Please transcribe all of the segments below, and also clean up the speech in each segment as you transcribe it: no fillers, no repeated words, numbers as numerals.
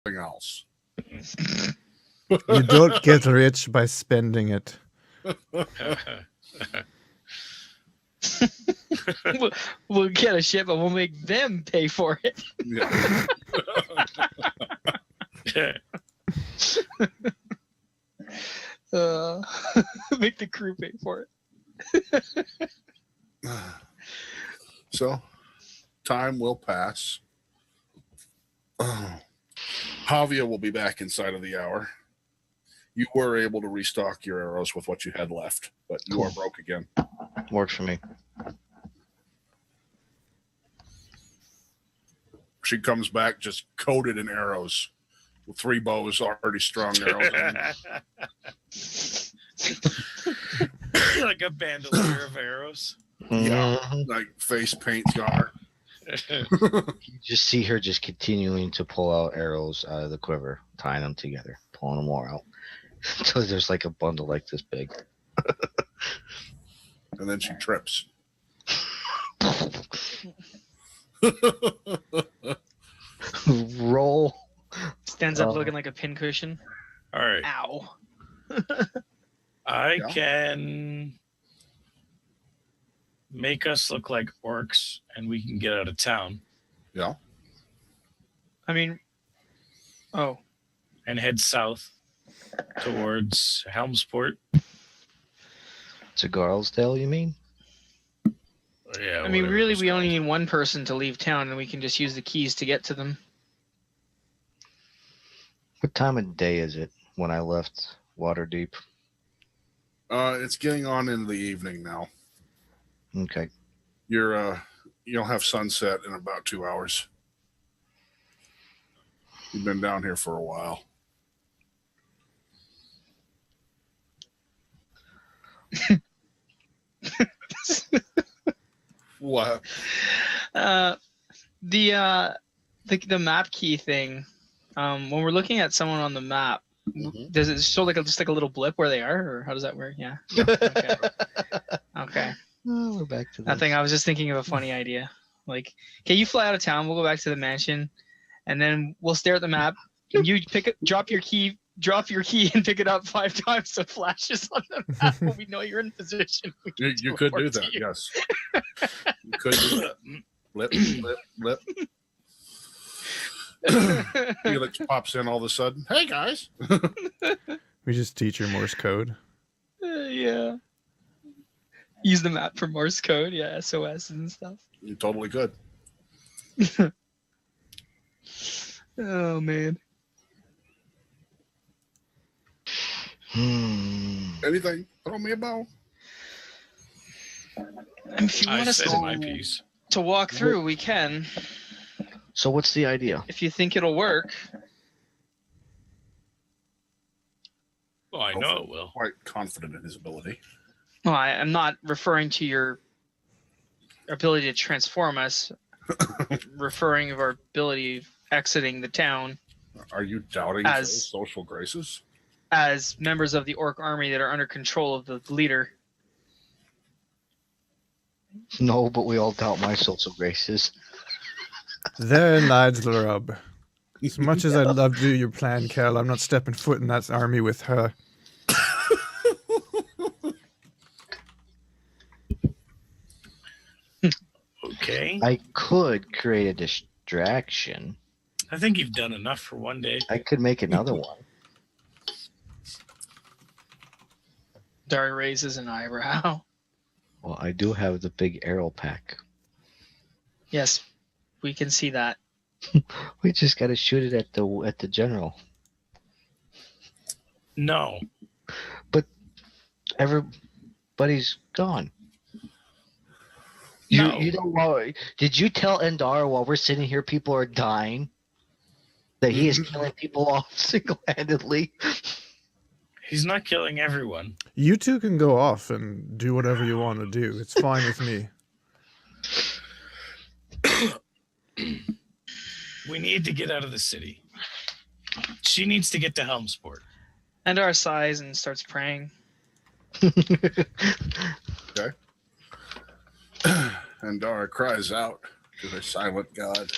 something else. You don't get rich by spending it. We'll get a ship, but we'll make them pay for it. Yeah. Make the crew pay for it. So, time will pass. Haavia will be back inside of the hour. You were able to restock your arrows with what you had left, but you are broke again. Works for me. She comes back just coated in arrows, with 3 bows already strung arrows in. Like a bandolier of arrows. Yeah, like face paint's got her. You just see her just continuing to pull out arrows out of the quiver, tying them together, pulling them more out. Until there's like a bundle like this big. And then she trips. Roll. Stands up looking like a pincushion. All right. Ow. I can make us look like orcs and we can get out of town. Yeah. I mean, and head south towards Helmsport. To Garlesdale, you mean? Yeah. I mean, whatever really, it's we called. only need one person to leave town, and we can just use the keys to get to them. What time of day is it when I left Waterdeep? It's getting on into the evening now. Okay. You'll have sunset in about 2 hours. You've been down here for a while. What? The map key thing. When we're looking at someone on the map, does it show just like a little blip where they are, or how does that work? Yeah. Okay. Okay. Oh, we're back to Nothing. I was just thinking of a funny idea. Like, okay, you fly out of town. We'll go back to the mansion, and then we'll stare at the map. And you drop your key, and pick it up 5 times so it flashes on the map when we know you're in position. You could do that, yes. You could do that. Blip, blip, blip. Felix pops in all of a sudden. Hey, guys. We just teach her Morse code. Yeah. Use the map for Morse code. Yeah, SOS and stuff. You totally could. Oh, man. Anything? Throw me a bone. If you I want us said my piece. to walk through, we can. So what's the idea? If you think it'll work. Well, I know it will. Quite confident in his ability. Well, I'm not referring to your ability to transform us. Referring of our ability of exiting the town Are you doubting As- Phil's social graces? as members of the orc army that are under control of the leader. No, but we all doubt my social graces. There lies the rub. As much as I'd love to do your plan, Kel, I'm not stepping foot in that army with her. Okay. I could create a distraction. I think you've done enough for one day. I could make another one. Darren raises an eyebrow. Well, I do have the big arrow pack. Yes, we can see that. We just got to shoot it at the general. No. Everybody's gone. No. You don't know. Did you tell Endar while we're sitting here, people are dying, that he is killing people off single-handedly? He's not killing everyone. You two can go off and do whatever you want to do. It's fine with me. We need to get out of the city. She needs to get to Helmsport. And our sighs and starts praying. Okay. And Dara cries out to the silent god.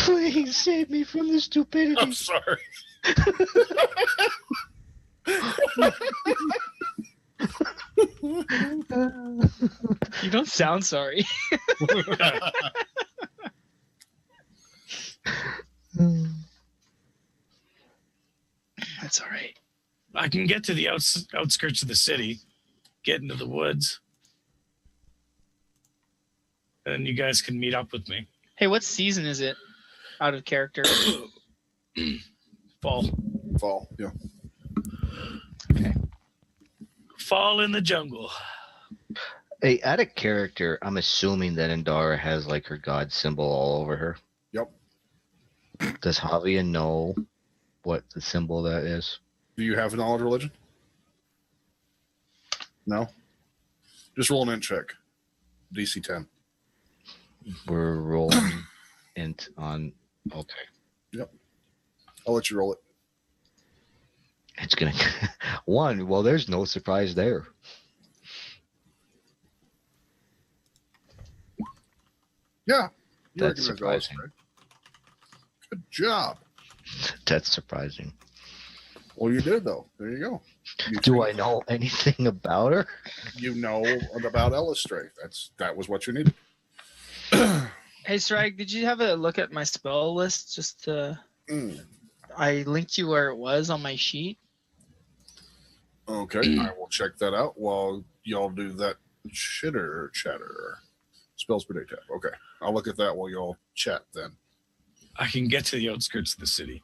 Please save me from the stupidity. I'm sorry. You don't sound sorry. That's all right. I can get to the outskirts of the city, get into the woods, and you guys can meet up with me. Hey, what season is it? Out of character. Fall. Fall, yeah. Fall in the jungle. Hey, out of character, I'm assuming that Indara has like her god symbol all over her. Yep. Does Haavia know what the symbol that is? Do you have a knowledge religion? No? Just roll an int check. DC 10. We're rolling int on. Okay. I'll let you roll it. It's gonna one. Well, there's no surprise there. Yeah. You That's recognize those, surprising. right? Good job. That's surprising. Well, you did, though. There you go. Do I know anything about her? You know about Illustrate. That was what you needed. Hey, Sragg, did you have a look at my spell list? Just to... I linked you where it was on my sheet. Okay, I will check that out while y'all do that chitter chatter. Spells per day tab. Okay, I'll look at that while y'all chat then. I can get to the outskirts of the city.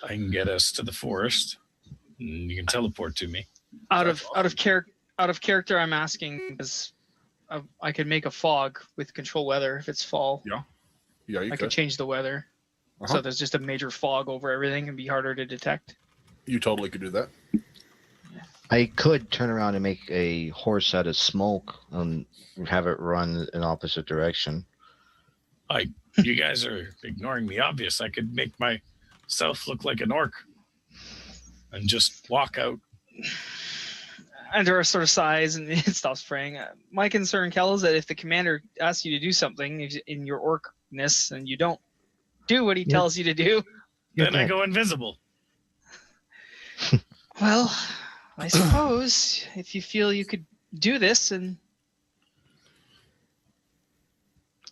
I can get us to the forest. And you can teleport to me. Out of character, I'm asking because I could make a fog with control weather if it's fall. Yeah, you I could. could change the weather, so Uh-huh. there's just a major fog over everything and be harder to detect. You totally could do that. I could turn around and make a horse out of smoke and have it run in opposite direction. You guys are ignoring the obvious. I could make myself look like an orc and just walk out. Under a sort of size, and it stops praying. My concern, Kel, is that if the commander asks you to do something in your orcness and you don't do what he tells you to do, Then I go invisible. well, I suppose if you feel you could do this, and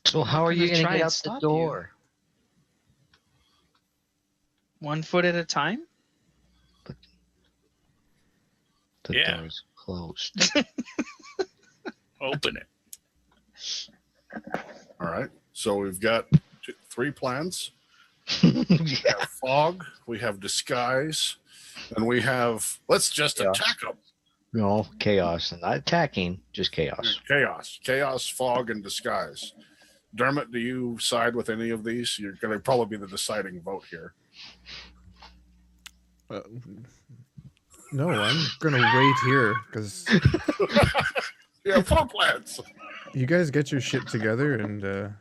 So how are you gonna going to try get and out the stop door? 1 foot at a time. The Yeah. door's closed. Open it. All right. So we've got 3 plans. Yeah. We have fog. We have disguise. And we have let's just Yeah. attack them. No, chaos. And not attacking, just chaos. Chaos, fog, and disguise. Dermot, do you side with any of these? You're going to probably be the deciding vote here. No, I'm gonna wait here because Yeah, 4 plans. you guys get your shit together and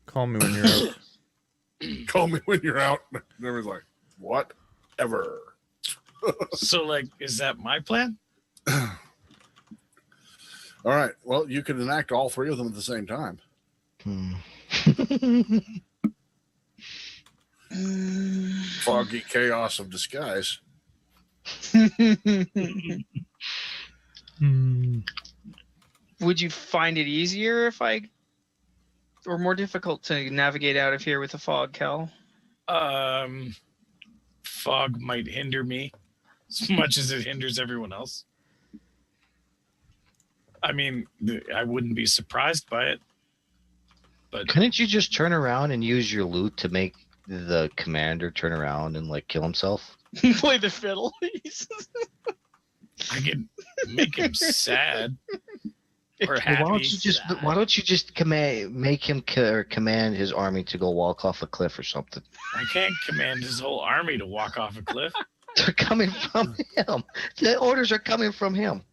call me when you're out. Call me when you're out. And everyone's like, whatever. So, like, is that my plan? All right. Well, you can enact all 3 of them at the same time. Foggy chaos of disguise. Would you find it easier if or more difficult to navigate out of here with the fog, Kel? Fog might hinder me as much as it hinders everyone else. I mean, I wouldn't be surprised by it. But Couldn't you just turn around and use your loot to make the commander turn around and like kill himself? Play the fiddle. I could make him sad or happy. Why don't you just make him command his army to go walk off a cliff or something? I can't command his whole army to walk off a cliff. They're coming from him. The orders are coming from him.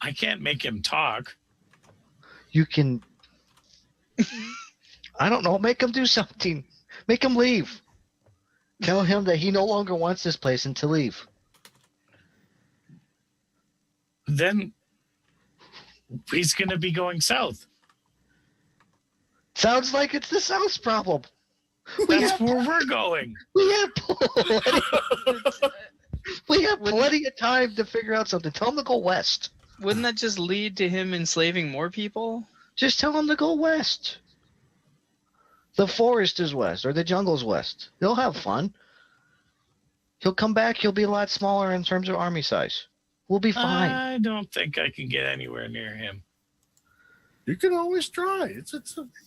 I can't make him talk. You can. I don't know. Make him do something. Make him leave. Tell him that he no longer wants this place and to leave. Then he's going to be going south. Sounds like it's the South's problem. We That's have, where we're going. we have plenty of time to figure out something. Tell him to go west. Wouldn't that just lead to him enslaving more people? Just tell him to go west. The forest is west, or the jungle's west. They'll have fun. He'll come back. He'll be a lot smaller in terms of army size. We'll be fine. I don't think I can get anywhere near him. You can always try.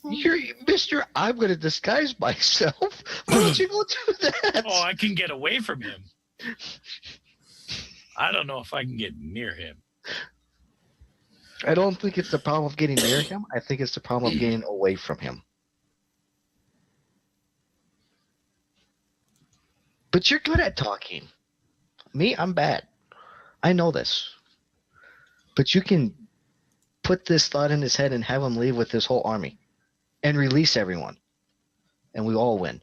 You're, Mister, I'm going to disguise myself. Why don't you go do that? Oh, I can get away from him. I don't know if I can get near him. I don't think it's the problem of getting near him. I think it's the problem of getting away from him. But you're good at talking. Me, I'm bad. I know this. But you can put this thought in his head and have him leave with this whole army and release everyone. And we all win.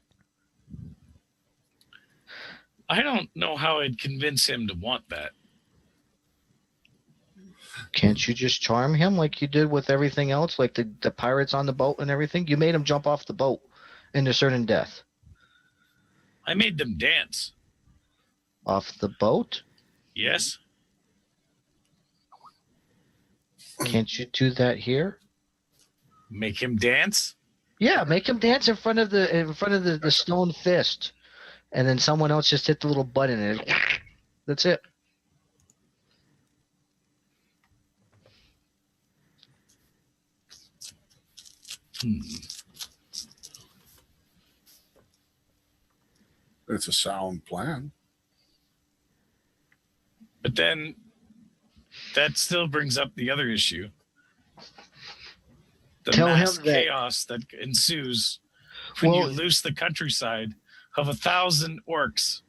I don't know how I'd convince him to want that. Can't you just charm him like you did with everything else? Like the pirates on the boat and everything? You made him jump off the boat into certain death. I made them dance. Off the boat? Yes? Can't you do that here? Make him dance? Yeah, make him dance in front of the stone fist. And then someone else just hit the little button and that's it. It's a sound plan. But then that still brings up the other issue. The Tell him mass that- chaos that ensues when you loose the countryside of 1,000 orcs.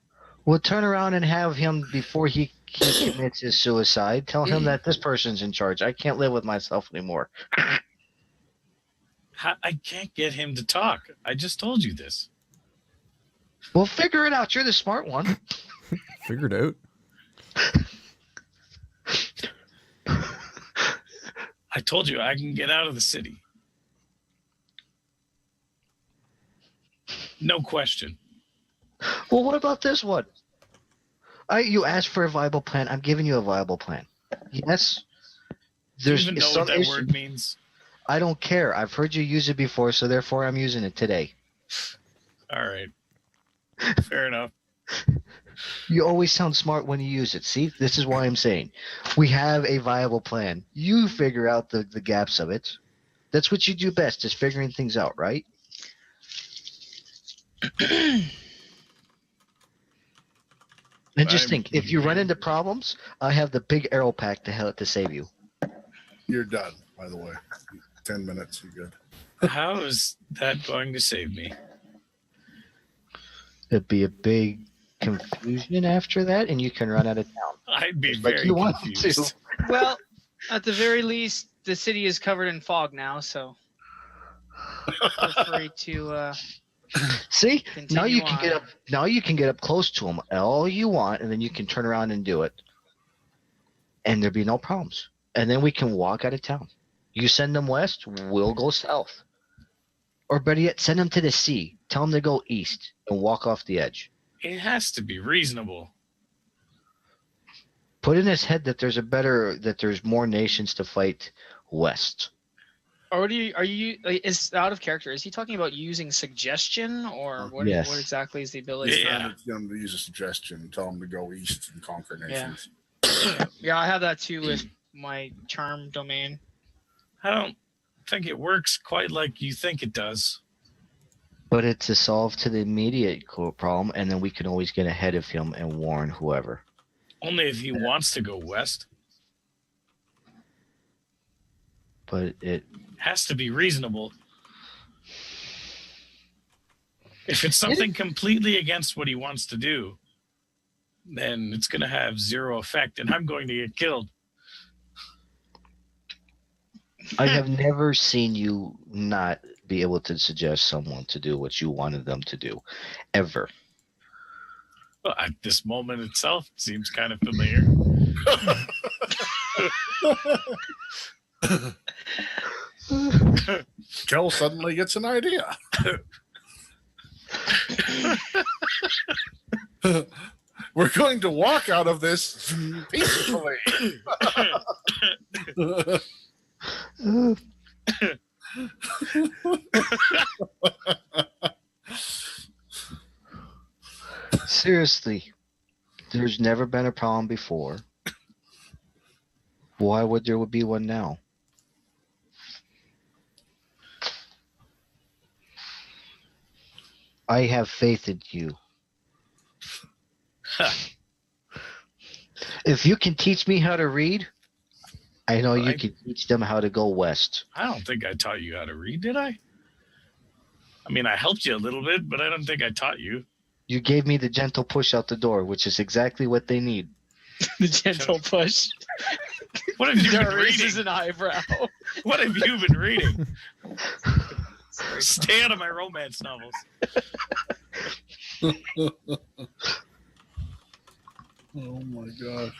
We'll turn around and have him, before he commits his suicide, tell him that this person's in charge. I can't live with myself anymore. I can't get him to talk. I just told you this. We'll figure it out. You're the smart one. Figured out. I told you I can get out of the city. No question. Well, what about this one? You asked for a viable plan. I'm giving you a viable plan. Yes. Do you even know what that issue. word means? I don't care. I've heard you use it before, so therefore I'm using it today. All right. Fair enough. You always sound smart when you use it. See, this is why I'm saying we have a viable plan. You figure out the gaps of it. That's what you do best, is figuring things out, right? And just think, if you run into problems, I have the big arrow pack to save you. You're done, by the way. 10 minutes, you're good. How is that going to save me? It'd be a big confusion after that, and you can run out of town. I'd be Like very you want confused. to. Well, at the very least, the city is covered in fog now, so feel free to See, now you can on. get up. Now you can get up close to them all you want, and then you can turn around and do it, and there'd be no problems. And then we can walk out of town. You send them west, we'll go south, or better yet, send them to the sea. Tell them to go east and walk off the edge. It has to be reasonable. Put in his head that there's more nations to fight west. Or are you is out of character? Is he talking about using suggestion, or what? Yes. What exactly is the ability? Yeah. Them to use a suggestion. Tell them to go east and conquer nations. Yeah, I have that too with my charm domain. I don't think it works quite like you think it does. But it's a solve to the immediate problem, and then we can always get ahead of him and warn whoever. Only if he wants to go west. But it Has to be reasonable. If it's something completely against what he wants to do, then it's going to have zero effect, and I'm going to get killed. I have never seen you not be able to suggest someone to do what you wanted them to do, ever. Well, at this moment itself, it seems kind of familiar. Kel suddenly gets an idea. We're going to walk out of this peacefully. Seriously, there's never been a problem before. Why would there be one now? I have faith in you. If you can teach me how to read, I know you can teach them how to go west. I don't think I taught you how to read, did I? I mean, I helped you a little bit, but I don't think I taught you. You gave me the gentle push out the door, which is exactly what they need. The gentle push. What have you been Raises reading? an eyebrow. What have you been reading? Stay out of my romance novels. Oh my gosh.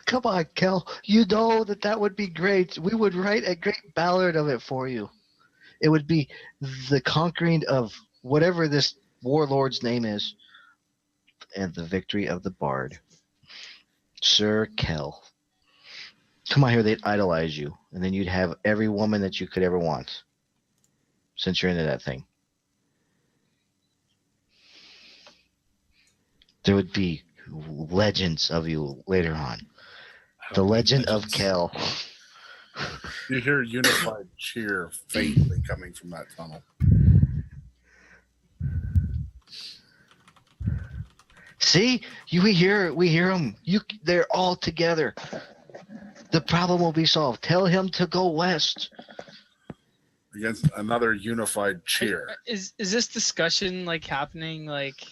Come on, Kel. You know that would be great. We would write a great ballad of it for you. It would be the conquering of whatever this warlord's name is and the victory of the bard. Sir Kel. Come on here, they'd idolize you. And then you'd have every woman that you could ever want. Since you're into that thing. There would be legends of you later on. The legend of Kel. You hear unified cheer faintly coming from that tunnel. See, we hear them. They're all together. The problem will be solved. Tell him to go west. Against another unified cheer. Is this discussion like happening? Like,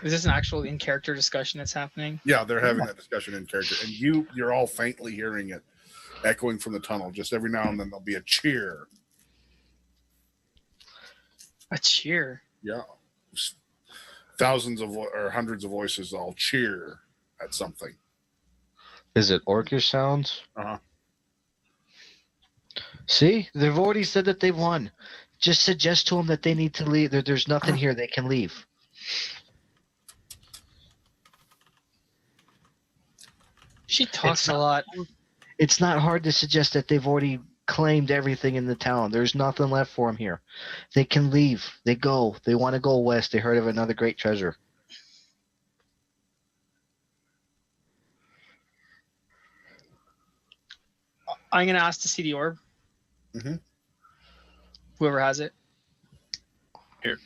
is this an actual in character discussion that's happening? Yeah, they're having that discussion in character, and you're all faintly hearing it echoing from the tunnel. Just every now and then there'll be a cheer. A cheer. Yeah, thousands of or hundreds of voices all cheer at something. Is it orcish sounds? Uh-huh. See, they've already said that they've won. Just suggest to them that they need to leave. There's nothing here. They can leave. She talks a lot. It's not hard to suggest that they've already claimed everything in the town. There's nothing left for them here. They can leave. They go. They want to go west. They heard of another great treasure. I'm gonna ask to see the orb. Mhm. Whoever has it. Can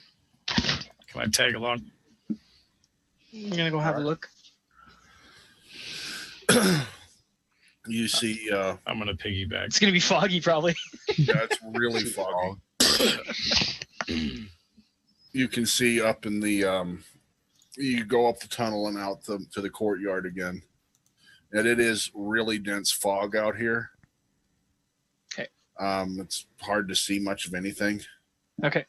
I tag along? I'm gonna go have a look. You see, I'm gonna piggyback. It's gonna be foggy, probably. yeah, it's really foggy. You can see up in the, you go up the tunnel and out to the courtyard again. And it is really dense fog out here. Okay. It's hard to see much of anything. Okay.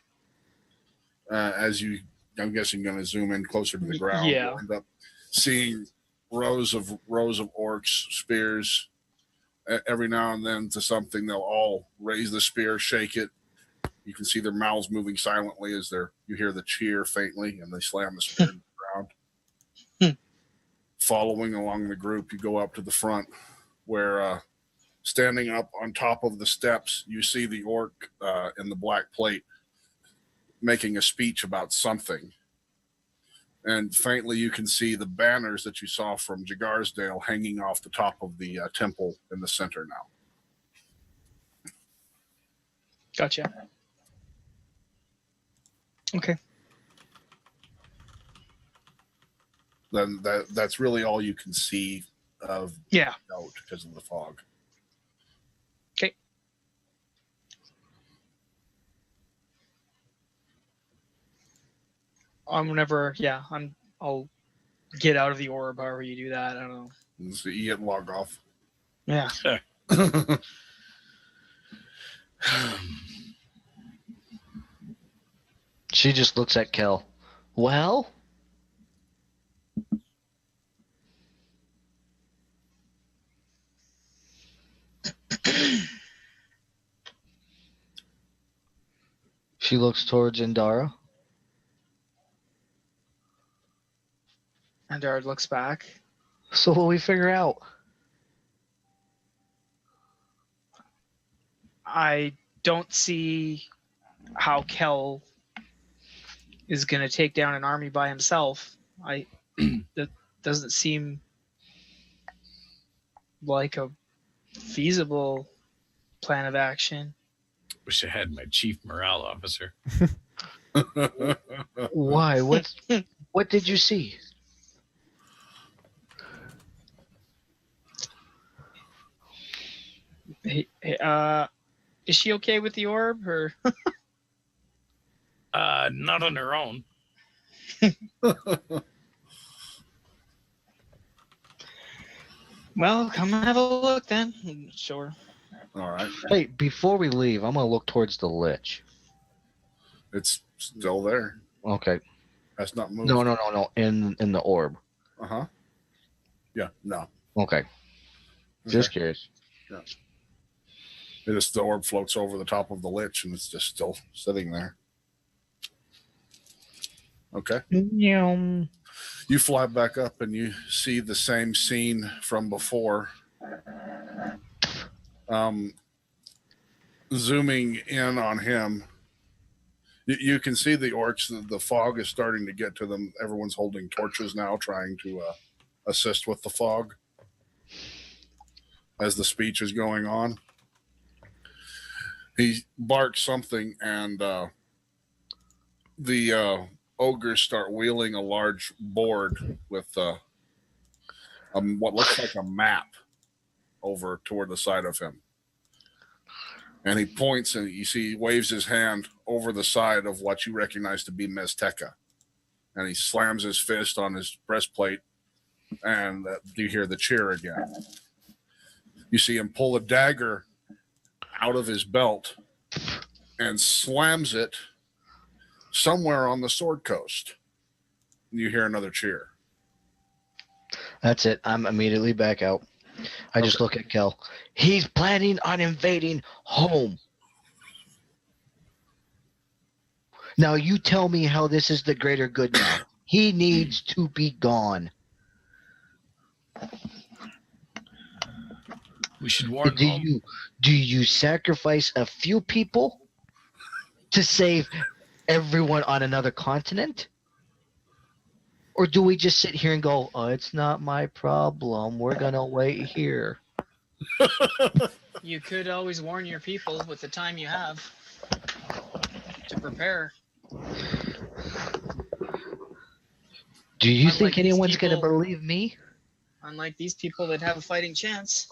I'm guessing, going to zoom in closer to the ground. Yeah. You'll end up seeing rows of orcs, spears. Every now and then to something, they'll all raise the spear, shake it. You can see their mouths moving silently as you hear the cheer faintly, and they slam the spear in the ground. Following along the group, you go up to the front, where standing up on top of the steps, you see the orc in the black plate making a speech about something. And faintly, you can see the banners that you saw from Jagarsdale hanging off the top of the temple in the center now. Gotcha. Okay. Then that's really all you can see of Yeah. note because of the fog. Okay. I'll get out of the orb. However you do that, I don't know. So you get log off. Yeah. She just looks at Kel. Well? She looks towards Indara. And Darren looks back. So what we figure out? I don't see how Kel is going to take down an army by himself. That doesn't seem like a feasible plan of action. Wish I had my chief morale officer. Why? What did you see? Hey, is she okay with the orb, or? Not on her own. Well, come have a look then. Sure. All right. Hey, before we leave, I'm gonna look towards the lich. It's still there. Okay. That's not moved. No. In the orb. Uh-huh. Yeah, no. Okay. Just Okay. curious. Yeah. The orb floats over the top of the lich and it's just still sitting there. Okay. You fly back up and you see the same scene from before. Zooming in on him, you can see the orcs. The fog is starting to get to them. Everyone's holding torches now, trying to assist with the fog as the speech is going on. He barks something, and the ogres start wheeling a large board with what looks like a map over toward the side of him. And he points, and you see he waves his hand over the side of what you recognize to be Mezteca. And he slams his fist on his breastplate, and you hear the cheer again. You see him pull a dagger out of his belt and slams it somewhere on the Sword Coast. You hear another cheer. That's it. I'm immediately back out. I just look at Kel. He's planning on invading home. Now you tell me how this is the greater good now. He needs to be gone. We should warn home. Do you sacrifice a few people to save everyone on another continent? Or do we just sit here and go, oh, it's not my problem. We're going to wait here. You could always warn your people with the time you have to prepare. Do you Unlike think these anyone's going to people- believe me? Unlike these people that have a fighting chance.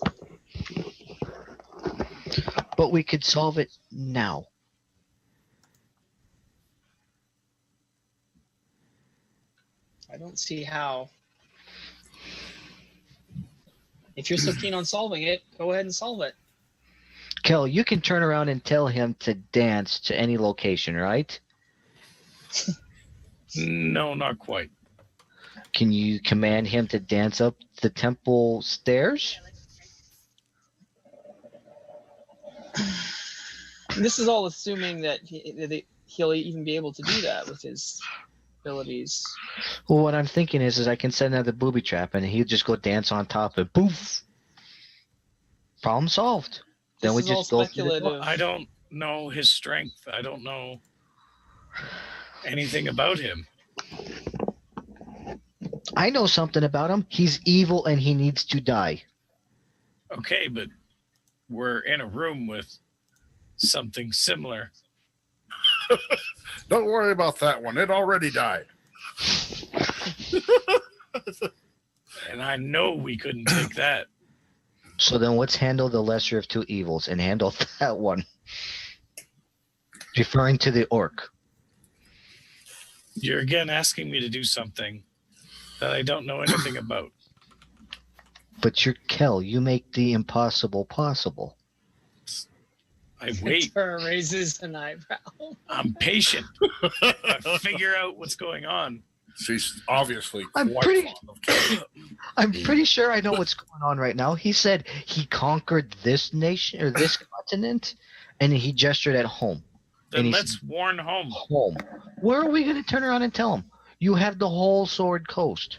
But we could solve it now. I don't see how. If you're so keen on solving it, go ahead and solve it. Kel, you can turn around and tell him to dance to any location, right? No, not quite. Can you command him to dance up the temple stairs? This is all assuming that he'll even be able to do that with his abilities. Well, what I'm thinking is I can set another booby trap and he'll just go dance on top of it. Poof! Problem solved. Then we This is all just go through the speculative. door. I don't know his strength. I don't know anything about him. I know something about him. He's evil and he needs to die. Okay, but we're in a room with something similar. Don't worry about that one. It already died. And I know we couldn't take that. So then let's handle the lesser of two evils and handle that one. Referring to the orc. You're again asking me to do something that I don't know anything about. But you're Kel. You make the impossible possible. I wait. Tara raises an eyebrow. I'm patient. I figure out what's going on. She's obviously I'm quite pretty- fond of Kel. I'm pretty sure I know what's going on right now. He said he conquered this nation or this continent, and he gestured at home. Then he's- let's warn home. Home. Where are we going to turn around and tell him? You have the whole Sword Coast.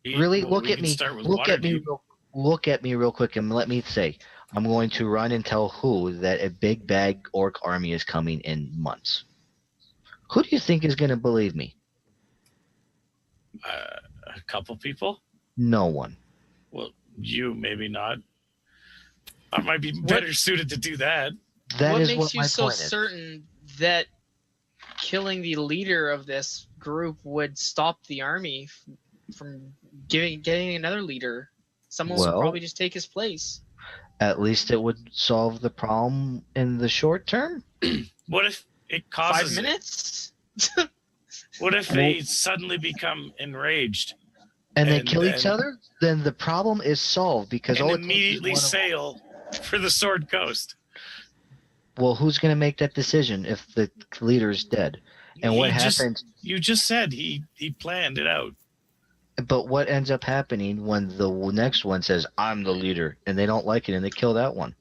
Really? Well, Look we at can me. start with Look at me. Waterdeep. Look at me real quick and let me say, I'm going to run and tell who that a big bag orc army is coming in months. Who do you think is going to believe me? A couple people. No one. Well, you maybe not. I might be better suited to do that. That what is makes what you my so point is. certain that killing the leader of this group would stop the army from getting another leader? Someone would Well- probably just take his place. At least it would solve the problem in the short term. What if it causes 5 minutes? What if they suddenly become enraged And they And kill each then- other, then the problem is solved because and all it takes is immediately one of- sail for the Sword Coast? Well, who's going to make that decision if the leader is dead? And what happens? You just said he planned it out. But what ends up happening when the next one says, "I'm the leader," and they don't like it, and they kill that one,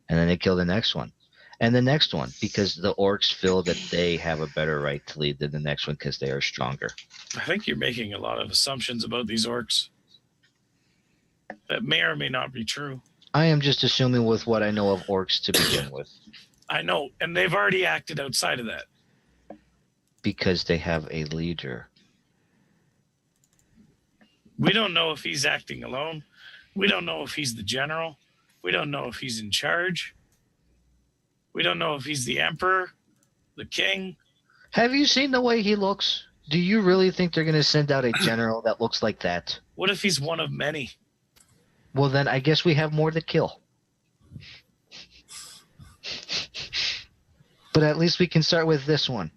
and then they kill the next one, and the next one, because the orcs feel that they have a better right to lead than the next one because they are stronger. I think you're making a lot of assumptions about these orcs that may or may not be true. I am just assuming with what I know of orcs to begin with, I know, and they've already acted outside of that. because they have a leader. We don't know if he's acting alone. We don't know if he's the general. We don't know if he's in charge. We don't know if he's the emperor, the king. Have you seen the way he looks? Do you really think they're going to send out a general that looks like that? What if he's one of many? Well, then I guess we have more to kill. But at least we can start with this one.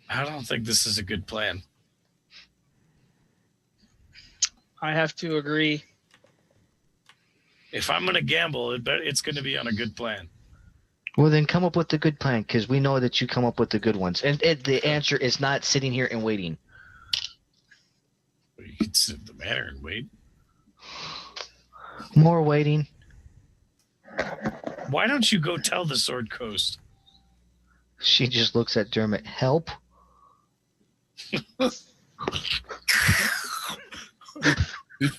I don't think this is a good plan. I have to agree. If I'm going to gamble, it's going to be on a good plan. Well, then come up with the good plan, because we know that you come up with the good ones. And the answer is not sitting here and waiting. You can sit at the manor and wait. More waiting. Why don't you go tell the Sword Coast? She just looks at Dermot. Help?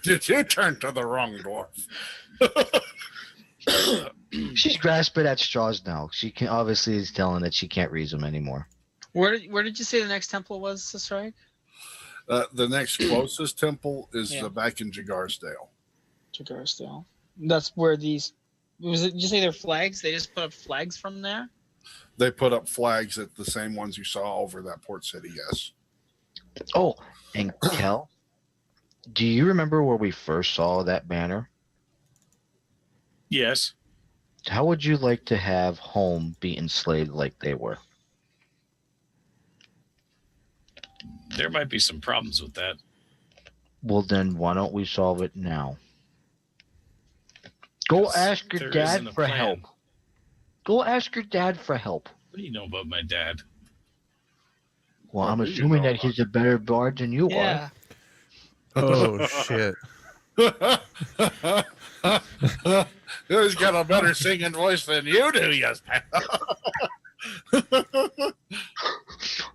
Did you turn to the wrong dwarf? She's grasping at straws now. She can obviously is telling that she can't read them anymore. Where did you say the next temple was, Sragg? The next closest temple is Yeah. back in Jagarsdale. Jagarsdale. That's where these. Did you say they're flags? They just put up flags from there? They put up flags at the same ones you saw over that port city, yes. Oh, and Kel, do you remember where we first saw that banner? Yes. How would you like to have home be enslaved like they were? There might be some problems with that. Well, then why don't we solve it now? Go Yes, ask your there dad isn't a for plan. help. Go ask your dad for help. What do you know about my dad? Well, What I'm do you assuming know that he's a better bard than you are. Oh shit. Who's got a better singing voice than you do, yes?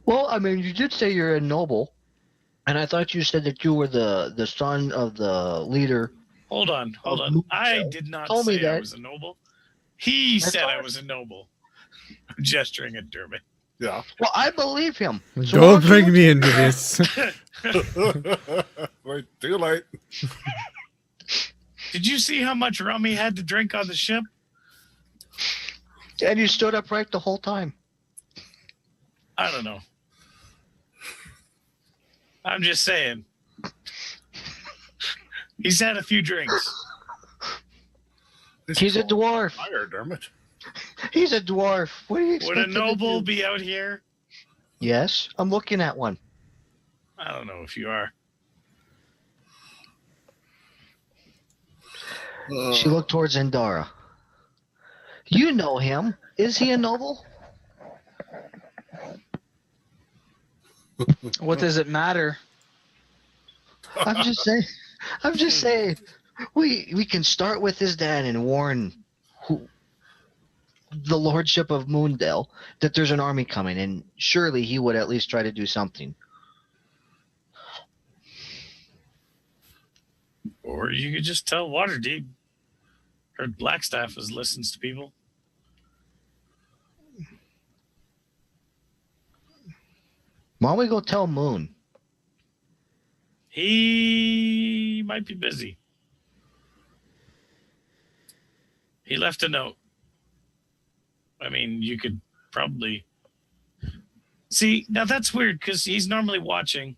Well, I mean, you did say you're a noble, and I thought you said that you were the son of the leader. Hold on. Oh, I did not told me say I that. was a noble. He That's said I fine. was a noble. I'm gesturing at Dermot. Yeah. Well, I believe him. So Don't why bring don't me into this. Wait, too late. Did you see how much rum he had to drink on the ship? And you stood upright the whole time. I don't know. I'm just saying. He's had a few drinks. He's a dwarf. Fire, Dermot. He's a dwarf. What do you Would expect a him to noble do? be out here? Yes, I'm looking at one. I don't know if you are. She looked towards Endara. You know him. Is he a noble? What does it matter? I'm just saying. I'm just saying. We can start with his dad and warn the lordship of Moondale that there's an army coming, and surely he would at least try to do something. Or you could just tell Waterdeep. Her Blackstaff listens to people. Why don't we go tell Moon? He might be busy. He left a note. I mean, you could probably... See, now that's weird, because he's normally watching.